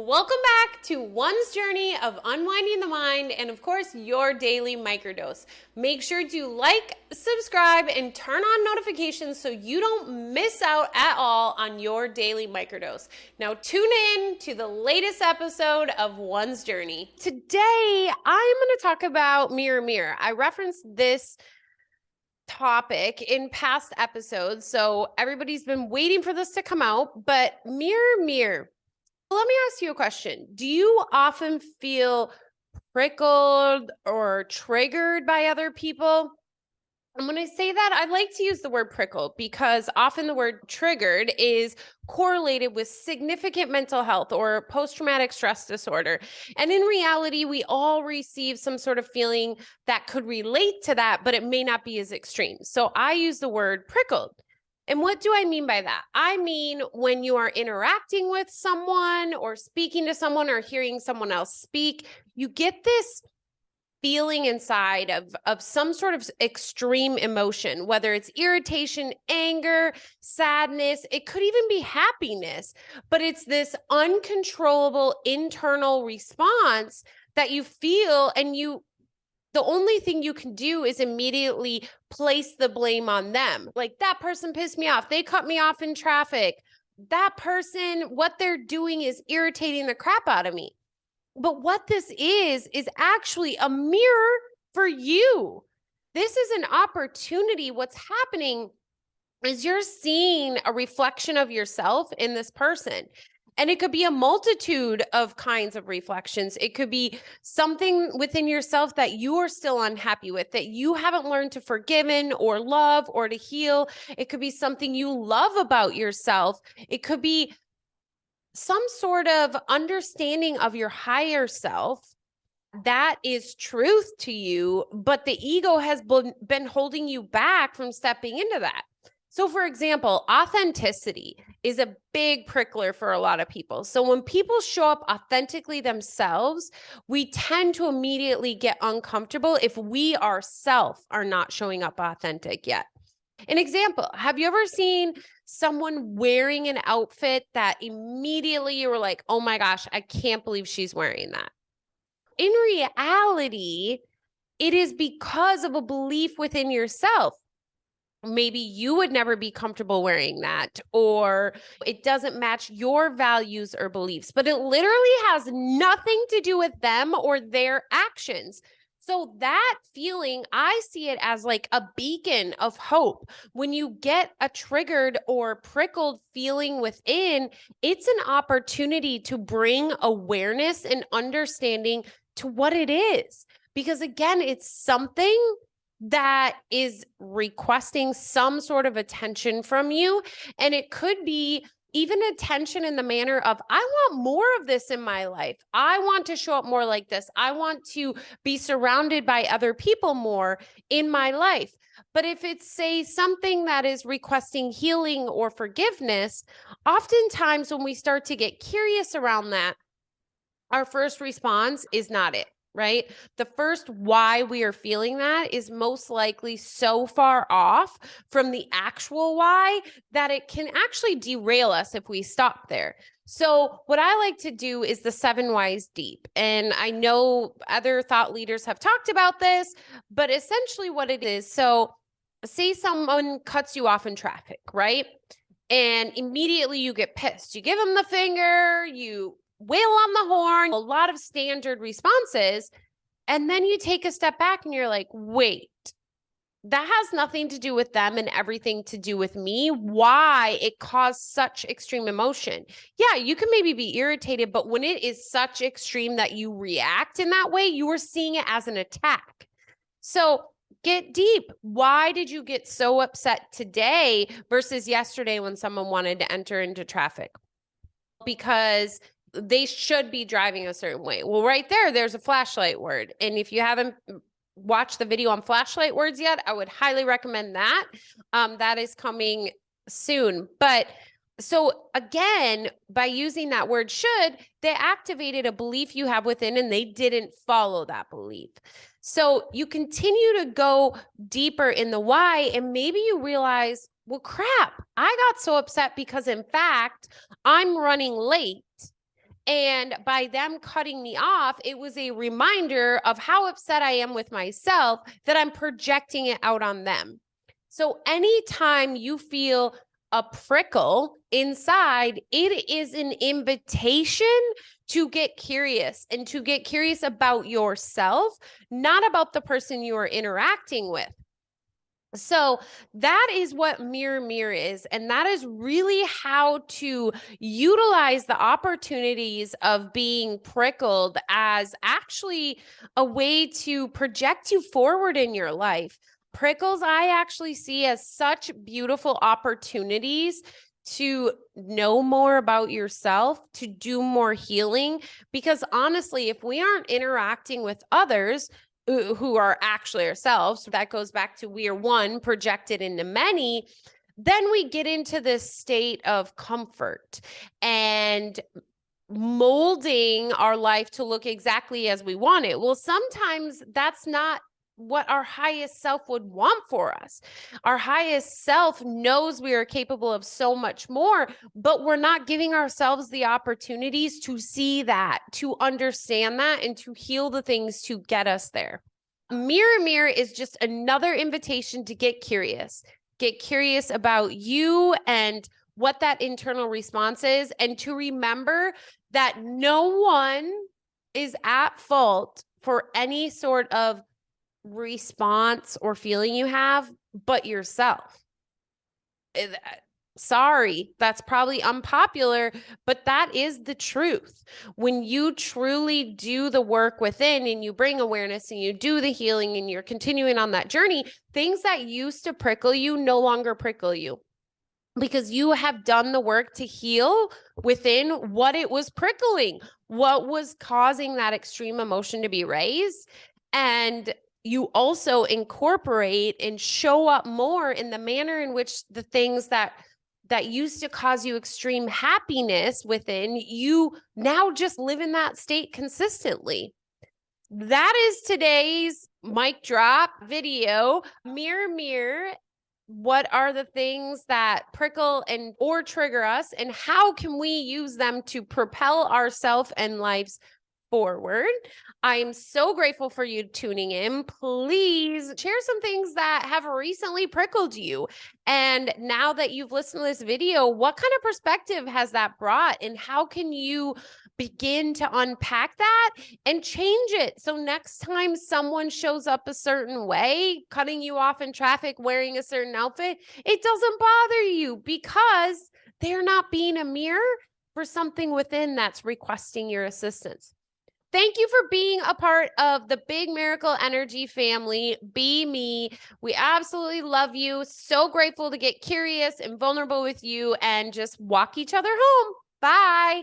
Welcome back to one's journey of unwinding the mind and, of course, your daily microdose. Make sure to like, subscribe, and turn on notifications so you don't miss out at all on your daily microdose. Now, tune in to the latest episode of One's Journey. Today, I'm going to talk about mirror, mirror. I referenced this topic in past episodes, so everybody's been waiting for this to come out, but mirror, mirror. Let me ask you a question. Do you often feel prickled or triggered by other people? And when I say that, I like to use the word prickled because often the word triggered is correlated with significant mental health or post-traumatic stress disorder. And in reality, we all receive some sort of feeling that could relate to that, but it may not be as extreme. So I use the word prickled. And what do I mean by that? I mean, when you are interacting with someone or speaking to someone or hearing someone else speak, you get this feeling inside of some sort of extreme emotion, whether it's irritation, anger, sadness, it could even be happiness, but it's this uncontrollable internal response that you feel, and the only thing you can do is immediately place the blame on them. Like, that person pissed me off. They cut me off in traffic. That person, what they're doing is irritating the crap out of me. But what this is actually a mirror for you. This is an opportunity. What's happening is you're seeing a reflection of yourself in this person. And it could be a multitude of kinds of reflections. It could be something within yourself that you are still unhappy with, that you haven't learned to forgive or love or to heal. It could be something you love about yourself. It could be some sort of understanding of your higher self that is truth to you, but the ego has been holding you back from stepping into that. So for example, authenticity is a big prickler for a lot of people. So when people show up authentically themselves, we tend to immediately get uncomfortable if we ourselves are not showing up authentic yet. An example, have you ever seen someone wearing an outfit that immediately you were like, oh my gosh, I can't believe she's wearing that? In reality, it is because of a belief within yourself. Maybe you would never be comfortable wearing that, or it doesn't match your values or beliefs, but it literally has nothing to do with them or their actions. So that feeling, I see it as like a beacon of hope. When you get a triggered or prickled feeling within, it's an opportunity to bring awareness and understanding to what it is. Because again, it's something that is requesting some sort of attention from you. And it could be even attention in the manner of, I want more of this in my life. I want to show up more like this. I want to be surrounded by other people more in my life. But if it's, say, something that is requesting healing or forgiveness, oftentimes when we start to get curious around that, our first response is not it. Right? The first why we are feeling that is most likely so far off from the actual why that it can actually derail us if we stop there. So what I like to do is the 7 whys deep. And I know other thought leaders have talked about this, but essentially what it is, so say someone cuts you off in traffic, right? And immediately you get pissed. You give them the finger, you wail on the horn, a lot of standard responses. And then you take a step back and you're like, wait, that has nothing to do with them and everything to do with me. Why it caused such extreme emotion? Yeah, you can maybe be irritated, but when it is such extreme that you react in that way, you are seeing it as an attack. So get deep. Why did you get so upset today versus yesterday when someone wanted to enter into traffic? Because they should be driving a certain way. Well, right there's a flashlight word. And if you haven't watched the video on flashlight words yet, I would highly recommend that. That is coming soon. But so again, by using that word should, they activated a belief you have within and they didn't follow that belief. So you continue to go deeper in the why, and maybe you realize, well, crap, I got so upset because in fact, I'm running late. And by them cutting me off, it was a reminder of how upset I am with myself that I'm projecting it out on them. So anytime you feel a prickle inside, it is an invitation to get curious and to get curious about yourself, not about the person you are interacting with. So that is what mirror is. And that is really how to utilize the opportunities of being prickled as actually a way to project you forward in your life. Prickles, I actually see as such beautiful opportunities to know more about yourself, to do more healing. Because honestly, if we aren't interacting with others, who are actually ourselves, that goes back to we are one projected into many, then we get into this state of comfort and molding our life to look exactly as we want it. Well, sometimes that's not what our highest self would want for us. Our highest self knows we are capable of so much more, but we're not giving ourselves the opportunities to see that, to understand that, and to heal the things to get us there. Mirror is just another invitation to get curious. Get curious about you and what that internal response is, and to remember that no one is at fault for any sort of response or feeling you have but yourself. Sorry, that's probably unpopular, but that is the truth. When you truly do the work within and you bring awareness and you do the healing and you're continuing on that journey, things that used to prickle you no longer prickle you, because you have done the work to heal within what it was prickling, what was causing that extreme emotion to be raised. And you also incorporate and show up more in the manner in which the things that used to cause you extreme happiness within, you now just live in that state consistently. That is today's mic drop video. Mirror, what are the things that prickle and or trigger us, and how can we use them to propel ourselves and lives forward? I am so grateful for you tuning in. Please share some things that have recently prickled you. And now that you've listened to this video, what kind of perspective has that brought? And how can you begin to unpack that and change it? So next time someone shows up a certain way, cutting you off in traffic, wearing a certain outfit, it doesn't bother you because they're not being a mirror for something within that's requesting your assistance. Thank you for being a part of the Big Miracle Energy family. Be me. We absolutely love you. So grateful to get curious and vulnerable with you and just walk each other home. Bye.